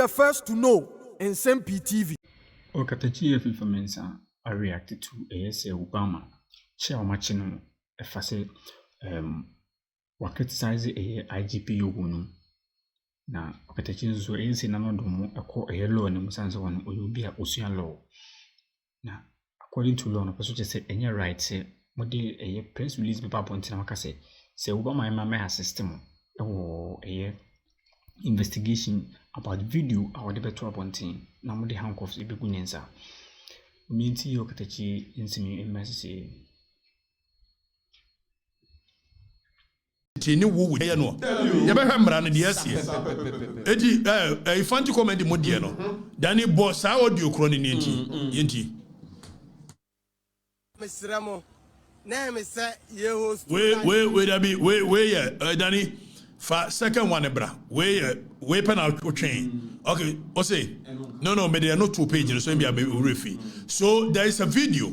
the first to know. Nsem-Pii TV. Okatakyie Afrifa mensa I reacted to ASA Obama. Chair machino efase criticize IGP yoguno. Na Okatakyie zo ASA nanodomo eko law ne musanze wano oyobi a osuan law. Na according to law no person just say any right say mode press release paper pontina maka say Obama ema system investigation about video our debate pontin na mode handcuffs ebegu nensa. Minti Okatakyie Nsem-Pii message Tini wo ye no ye be hwemra no de asie edi Fante comment mo de no dani boss a audio kro ni yenti Mesramo na me say ye host we da bi we ye dani fa second one bra we penal train okay o say no me there no two pages so be refi so there is a video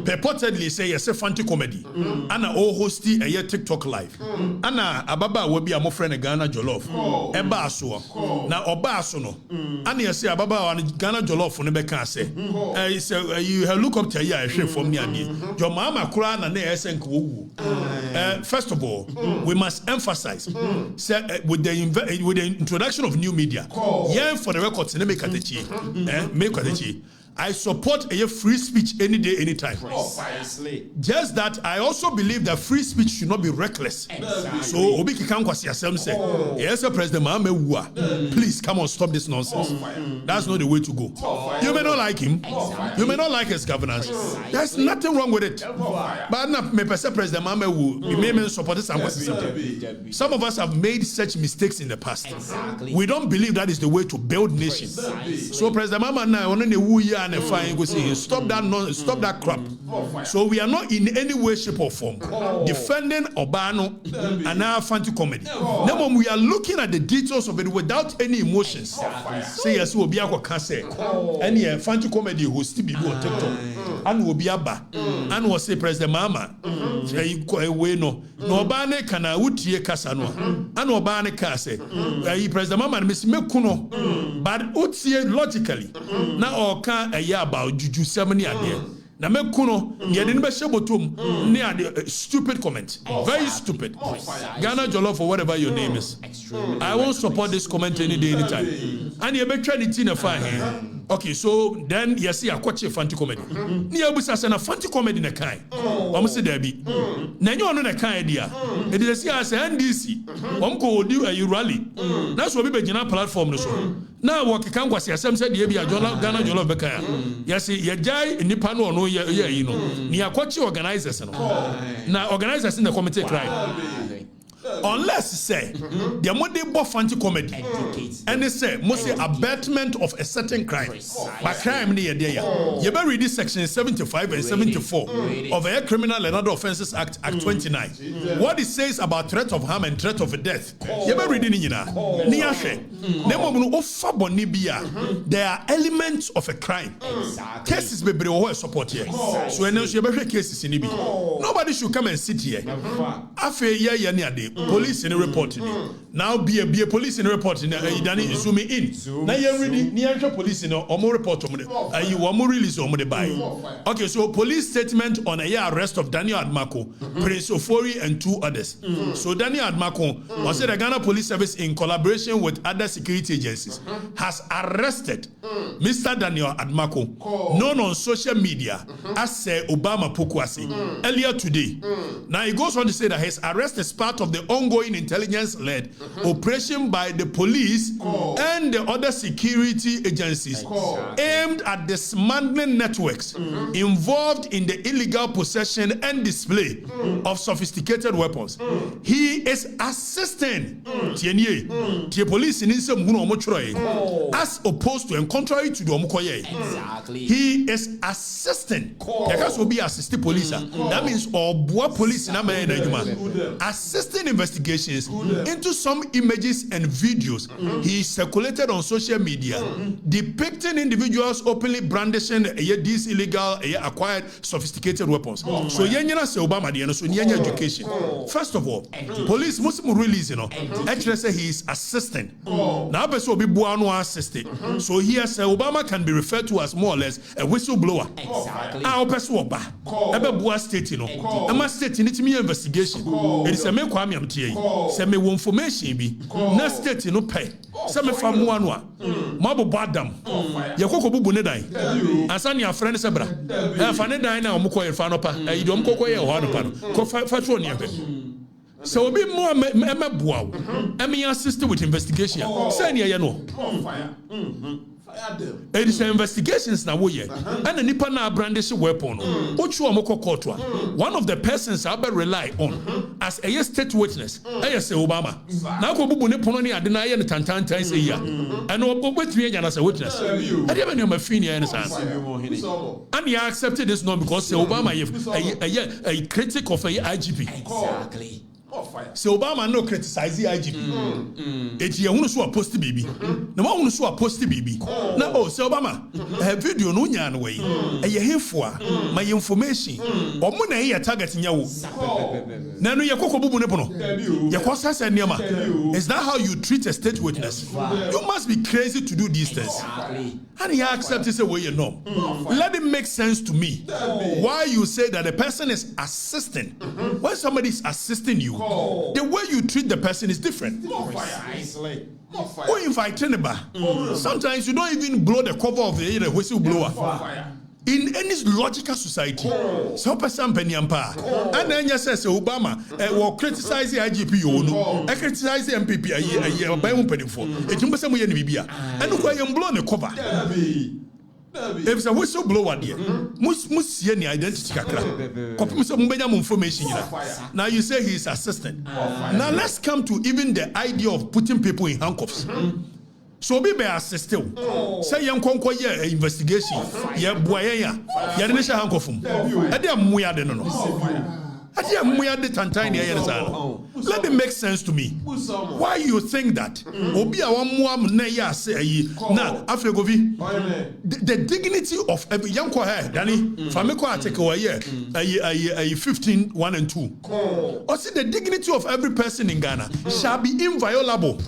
purportedly say yes Fante comedy ana o hosti a TikTok live ana ababa we be amofre Ghana jollof eba aso na oba aso no ana yes ababa wa Ghana jollof no be kan say you look up to here hwe from ni ade your mama kura na yes nka owu first of all we must emphasize say with the introduction of new media yeah for the records make Okatakyie I support a free speech any day, anytime. Precisely. Just that I also believe that free speech should not be reckless. Exactly. So Obi Kikankwasi Asem say, yes, President Mahame, please come on, stop this nonsense. That's not the way to go. You may not like him. You may not like his governance. There's nothing wrong with it. But not me President Mahame may support this. Some of us have made such mistakes in the past. Exactly. We don't believe that is the way to build nations. So President Mahame now on the and fine go say stop that crap. So we are not in any way, shape or form defending Obano and our Fante comedy. Now we are looking at the details of it without any emotions. Say yes, we'll be a say any Fante comedy who still be on TikTok and will be a ba and will say President Mama we no Obane kana utie kasa no and Obane ka say President Mama miss me kuno but utie logically now or a year about juju 70 ade na me kuno ye de be shebotom ne ade stupid comment very stupid Ghana jollof for whatever your name is. I won't support this comment any day anytime and ye be try it in a fine. Okay, so then you see a kwache Fante comedy ni abusa say na Fante comedy na kai o say there be na nyo no na kai dia e dey see as NDC ko di a rally na so be gina platform no so na wo keka nkwase asem say dey bia Ghana jollof be kai yes ye jai nipa no ye yi no ni akwache organizers no na organizers in the committee cry unless say the money bo Fante comedy and they say must say abatement of a certain crime but crime near there you better read this section 75 and 74 of the Criminal and Other Offences Act 29 what it says about threat of harm and threat of death you better read it ni ahwe there are elements of a crime cases bebre wo support here so you better cases in nobody should come and sit here afa ya ni ade police in a report now be a police in a report in Idani zoom in now you ready near police in a report you want more release on the buy okay so police statement on a arrest of Daniel Admako Prince Ofori and two others so Daniel Admako was said the Ghana Police Service in collaboration with other security agencies has arrested Mr. Daniel Admako known on social media as Obama Pokwasi earlier today. Now he goes on to say that his arrest is part of the ongoing intelligence-led operation by the police and the other security agencies aimed at dismantling networks involved in the illegal possession and display of sophisticated weapons. He is assisting the police in as opposed to and contrary to the Omukoye. He is assisting. That means all police in assisting investigations into some images and videos he circulated on social media depicting individuals openly brandishing these illegal acquired sophisticated weapons. So yenyina say Obama de no so nyanya education. First of all, police must release actually say he is assisting. Now person be bua no assisting. So here say Obama can be referred to as more or less a whistleblower. Exactly. Person oba ebe bua state Ama state need to me investigation. It is a me kwame am tie. Say me information bi. Na state no pay. Say me fa mo anu a. Mo bo badam. Ye kokko bubu ne dan. Ansa ne afre ne se bra. E fa ne dan na omko ye fa no pa. E dom kokko ye ho no pa no. Ko fa tro ne pe. So be more me bua. Me assist with investigation. Say ne ye no. It is investigations now. And the nipa na brandish weapon. One of the persons I rely on as a state witness. I say Obama. Now go bubu ne pono ni adena ye ne tantanta say ya. And obetwe as a witness. I didn't know my finia and he accepted this not because Obama a critic of a IGP. Exactly. So Obama no criticize the IGP. It's ye who so post baby. No one who so post baby. Now oh so Obama a video no nya way. E ye hefo my information. Omo na ye target nya wo. Na no ye kokko bubu ne pono. Ye kwasa se niam. Is that how you treat a state witness? You must be crazy to do these things. And he accepts the way you know. Let it make sense to me. Why you say that the person is assisting when somebody is assisting you. The way you treat the person is different. Who invite anybody? Sometimes you don't even blow the cover of the whistleblower. In any logical society, so person penyampa, and then you say Obama will criticize the IGP, you know, I criticize the MPP a year by 1 penny for it. You some way in Libya, and look why I'm blowing the cover. If it's a whistleblower, dear, must see any identity. Information. Now you say he's assistant. Now let's come to even the idea of putting people in handcuffs. So be assisted. Say young conquer investigation. Yeah, boy, yeah, didn't say handcuffum. I didn't muya de no. Let it make sense to me. Why you think that? The dignity of every young Danny, Famiko take away 15, 1 and 2. Or see the dignity of every person in Ghana shall be inviolable.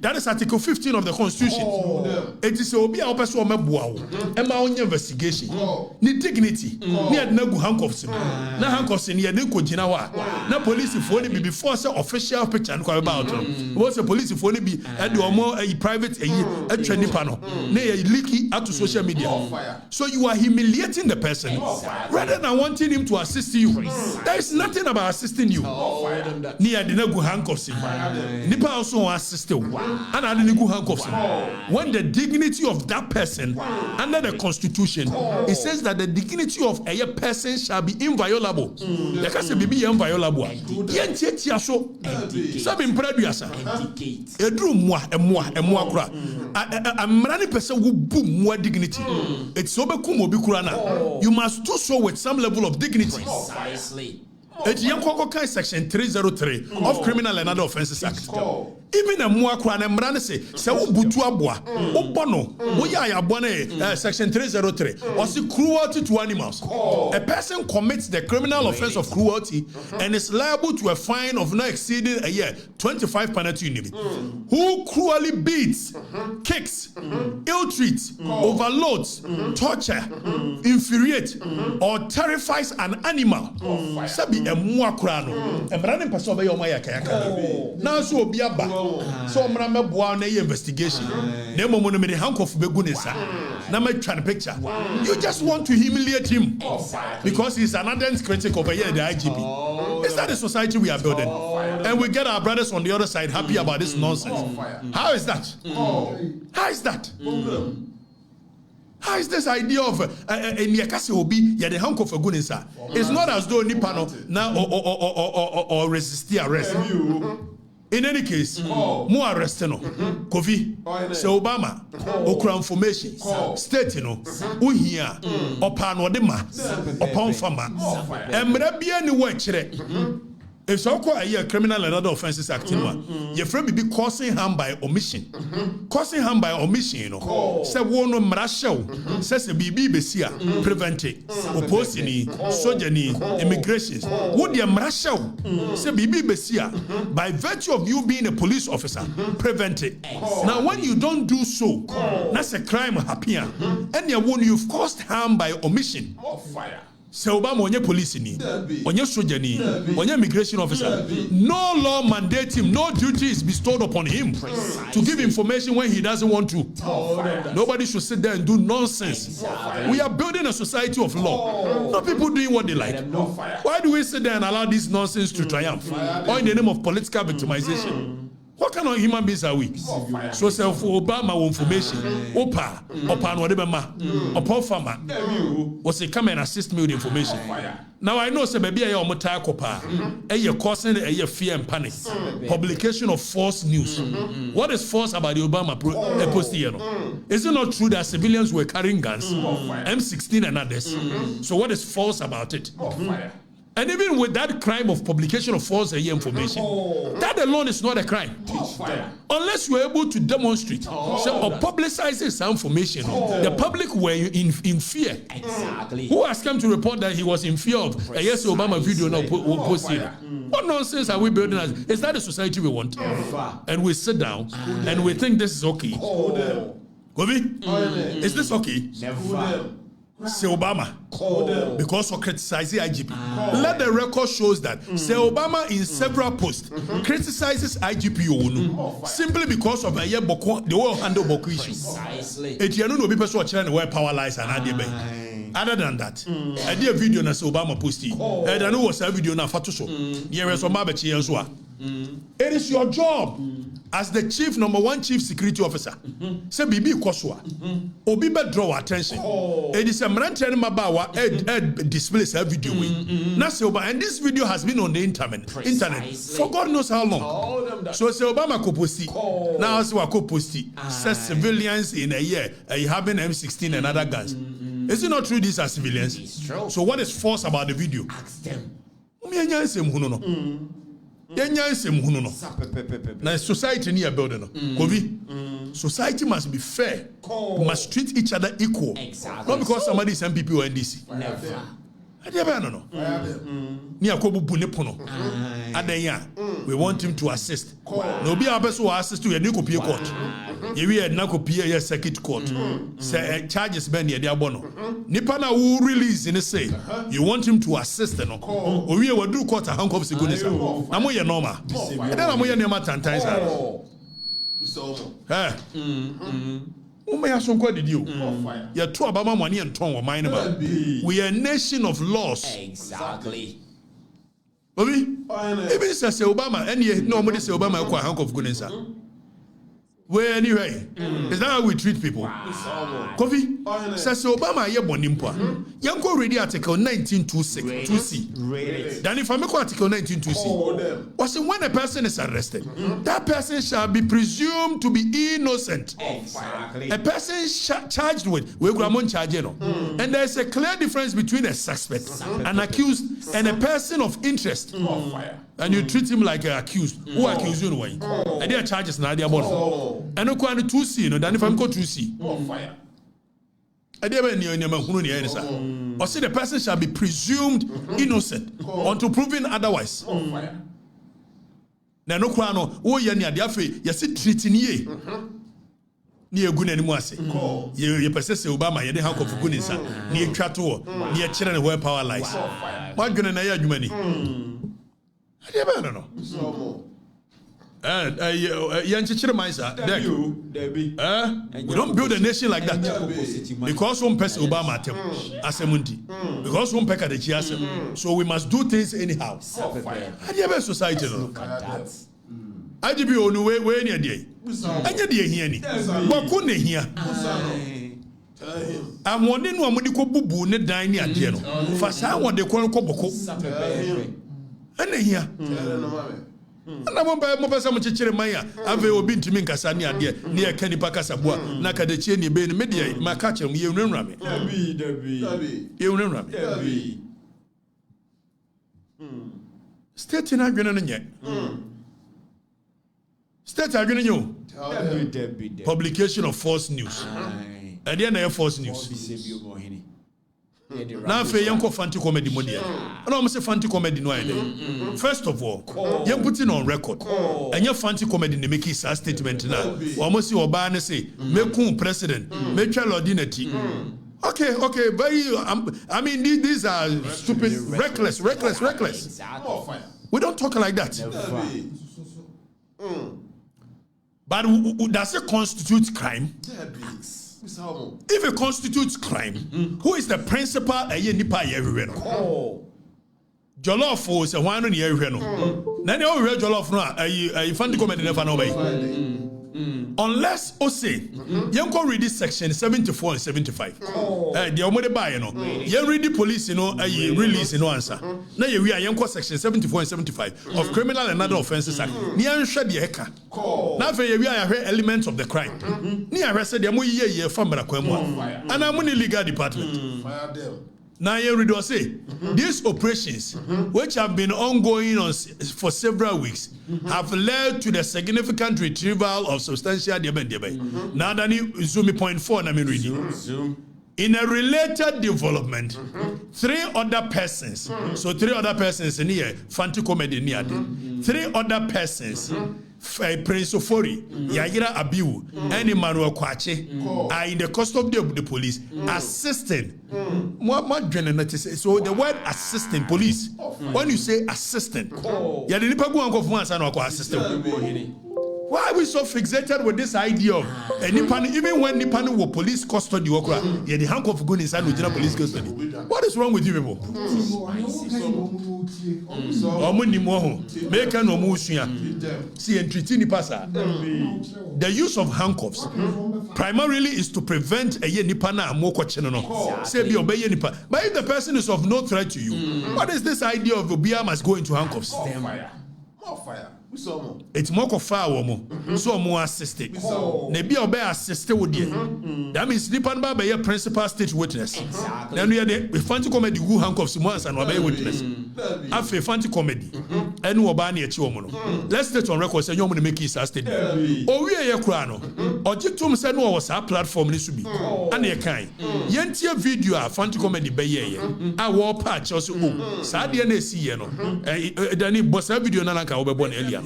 That is Article 15 of the Constitution. It is Obi a person investigation. Ni dignity. Handcuffs na handcuffs ni ne ko gina wa na police for ni before say official picture no about no say police for ni bi e de omo private atwa nipa no na e leaky out to social media. So you are humiliating the person rather than wanting him to assist you. There is nothing about assisting you. Ni e de na go handcuffs nipa also assist you and ade ni go handcuffs. When the dignity of that person under the Constitution, it says that the dignity of a person shall be inviolable. The case be inviolable. Yentia so. Sabi mpraduasa. Edru moi kura. Amrani person who boom more dignity. It's obekum obi kura na. You must do so with some level of dignity. Precisely. Section 303 of Criminal and Other Offences Act. Even a muakwa na mrane se wo butu aboa wo bono wo ya abone section 303 or see cruelty to animals. A person commits the criminal offense of cruelty and is liable to a fine of not exceeding a year 25 penalty unit. Who cruelly beats, kicks, ill-treats, overloads, torture, infuriates, or terrifies an animal. Sabi muakra no emrane person obey o maya kayaka na so obi aba so mrame boa na investigation na momo no me handcuff begu ne sa na ma twa picture. You just want to humiliate him because he's an ardent critic of the IGP. Is that the society we are building? And we get our brothers on the other side happy about this nonsense. How is that? How is that? How is this idea of Nyakase Obi ya the handcuff for goodness? It's not as though Nipano now or resist the arrest. In any case, more arrest no. Kofi, so Obama, okra information, state no, uhia, opan wadema, upon fama. Emre bia ni wachre. If so called a criminal and other offenses acting your friend be causing harm by omission. Causing harm by omission, you know. Say one no marasho, says a BB besia, prevent it, opposing, sojourning, immigration. Would your marasho say BB besia by virtue of you being a police officer, prevent it. Now, when you don't do so, that's a crime happier. And when you've caused harm by omission. Se Obama onye police ni, onye soldier ni, onye immigration officer. No law mandate him, no duty is bestowed upon him to give information when he doesn't want to. Nobody should sit there and do nonsense. We are building a society of law. Not people doing what they like. Why do we sit there and allow this nonsense to triumph? Or in the name of political victimization? What kind of human beings are we? So self Obama information. Opa whatever ma. Opa farmer. Was say come and assist me with information. Now I know say baby I am kopa. You causing fear and panic. Publication of false news. What is false about the Obama post here? Is it not true that civilians were carrying guns, M16 and others? So what is false about it? And even with that crime of publication of false information, that alone is not a crime. Unless you are able to demonstrate or publicize this information, the public were in fear. Exactly. Who has come to report that he was in fear of a yes Obama video now posted? What nonsense are we building as? Is that the society we want? And we sit down and we think this is okay. Govi, is this okay? Never. Say Obama because of criticizing IGP. Let the record shows that say Obama in several posts criticizes IGP simply because of a year Boko, the whole handle Boko issue. It you know people watching where power lies and other than that, I did a video na say Obama posted. And I know was a video na fatuso. Here is it is your job as the number one chief security officer. Say Bibi Koswa. Obi be draw attention. It is a Marantani Mabawa displays a video. And this video has been on the internet for God knows how long. So say Obama ko posti. Now say wa ko posti. Says civilians in a year having M16 and other guns. Is it not true these are civilians? It's true. So what is false about the video? Ask them. Now society near building. Society must be fair. Must treat each other equal. Exactly. Not because somebody is MPP or NDC. Never. We want him to assist. No be a person who assist to a new court. You had not a circuit court. Say charges ben ya diabono. Nipana who release in a say you want him to assist no. Or we will do court a handcuffs to goodness. Amo ya normal. And then amo ya nema 10 times. We are so good. You are two Obama money and tongue or mine about. We are a nation of laws. Exactly. Even say Obama, and yet nobody say Obama a hunk of goodness. Well, anyway, is that how we treat people? Coffee says Obama ye bonimpa. Yanko ready article 1926 2C. Then if I make article 1926, was when a person is arrested, that person shall be presumed to be innocent. Exactly. A person charged with Gramon charge, and there is a clear difference between a suspect, an accused, and a person of interest. And you treat him like an accused. Who accused you anyway? And there are charges now. And no kind of 2C, no, than if I'm called 2C. I never knew any man who knew any sir. Or say the person shall be presumed innocent until proven otherwise. Now, no crano, oh, ya near the affair, you see treating ye. Near good anymore. You possess Obama, you didn't have of goodness, near Chateau, near children where power lies. What good an aya, you many? I don't know. We don't build a nation like that. Because one person Obama as a mundi. Because one peck at the chiasem. So we must do things anyhow. I never society. I give you on way where any day. I get the here. But couldn't hear. I'm wondering what would you call boo ne dine at Jeno. Fasa what they call Koboko. And here. And I won't buy more person much Maya. I've been to Minkasania near Kenny Pacasabua, Nakadechini, Ben Media, my catcher, you know Rami. You know Rami. State in agreement. State agreement. Publication of false news. And then false news. Now, if you have Fante comedy, and I'm say Fante comedy no idea. First of all, you put it on record, and your Fante comedy they make it a statement now. Almost you Obama say, make president, make your ordinary. Okay, very. I mean, these are stupid, reckless. We don't talk like that. But does it constitute crime? If it constitutes crime, who is the principal? Jollof was a one year. Then you read Jollof now. You find the comment never know. Unless say you read this section 74 and 75. The omode buy you read the police release answer. Now you read section 74 and 75 of Criminal and Other Offences Act. Now you elements of the crime. Ni arrested them ye from and I'm in the legal department. Now you read say these operations, which have been ongoing for several weeks, have led to the significant retrieval of substantial debate. Now that zoom point 4 na me reading. In a related development, 3 other persons, so 3 other persons in here, Fante comedy near 3 other persons, Prince Ofori, Yagira Abiu, and Emmanuel Kwache are in the custody of the police, assisting. So the word assisting police, when you say assistant, you didn't assistant. Why are we so fixated with this idea of even when Nippon were police custody, the handcuff going inside with police custody? What is wrong with you people? The use of handcuffs primarily is to prevent a nipana and moko chenono. Say be obey nipa. But if the person is of no threat to you, what is this idea of Obia must go into handcuffs? More fire. It's more of fire, so more assisted. Maybe obey assisted with you. That means Nipan Baba be a principal state witness. Then we are the Fante comedy who handcuffs once and obey witness. After Fante comedy, and Wabani at Yomono. Let's state on record say you're going to make it a state. Oh, we are your crown. Or Jitum said no was our platform this would be. And a kind. Yentia video Fante comedy by ye. I war patch also. Sadia Nesi, Danny Bossa video Nanaka Obebon Elia.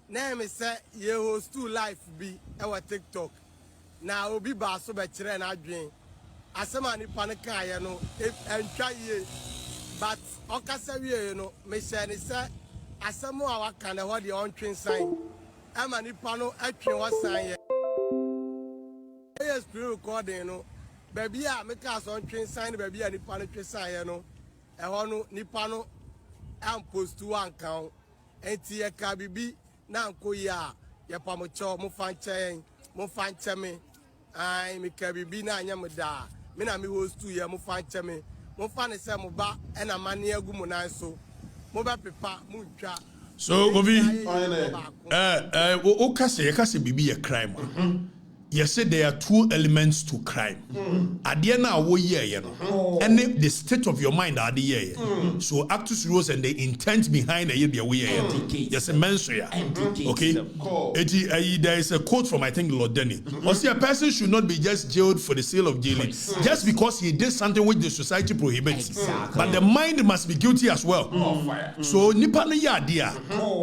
Name is ye host 2 life be our TikTok. Now obi ba so be kire na adwen. Asema ni panika ye no entwa ye. But okasa wie no me share ni say asemo a waka na ho de ontwen san. Ama ni pa no atwen wo san ye. Yes screen recording no. Baby a me ka so ontwen san baby a ni pa no twen san ye no. E ho no ni pa no am post one count. Enti ye ka bibi na nko ya ye pa mo cho mo fanche me ai me ka bibi na anya me da me na me host ye mo fanche me mo fa ne se mo ba e na mane agu mo nan so mo ba pepa mo ntwa so obi o kase bibi ye crime. You said there are 2 elements to crime. At the end of year, and the state of your mind are the year. So actus reus and the intent behind the year. Yes, a mention. Okay. There is a quote from I think Lord Denny. Or say a person should not be just jailed for the sale of jailing, just because he did something which the society prohibits. But the mind must be guilty as well. So nipa no yadia,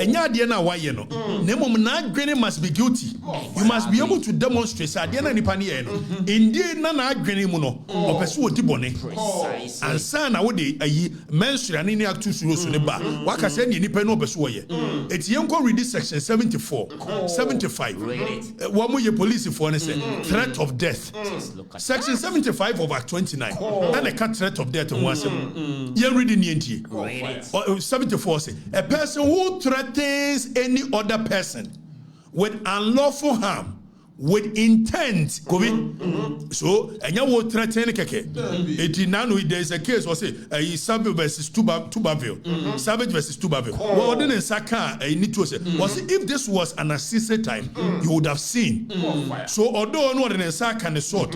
and yadia na why no. Nemo na granny must be guilty. You must be able to demonstrate. Indeed, nana adwene mu no opeso odi bone ansa na wo de ayi menstrual ni actus rules ne ba waka say ni nipa no opeso ye etiyenko read section 74 75 wo mo ye police for ne say threat of death section 75 of act 29 and a threat of death one asem ye read ni enti 74 say a person who threatens any other person with unlawful harm with intent, so and you will threaten keke. 89 there is a case was say Savage versus Tubaville. Savage versus Tubaville. Well, then in Saka need to say was if this was an assisted time, you would have seen. So although no in Saka and the sort.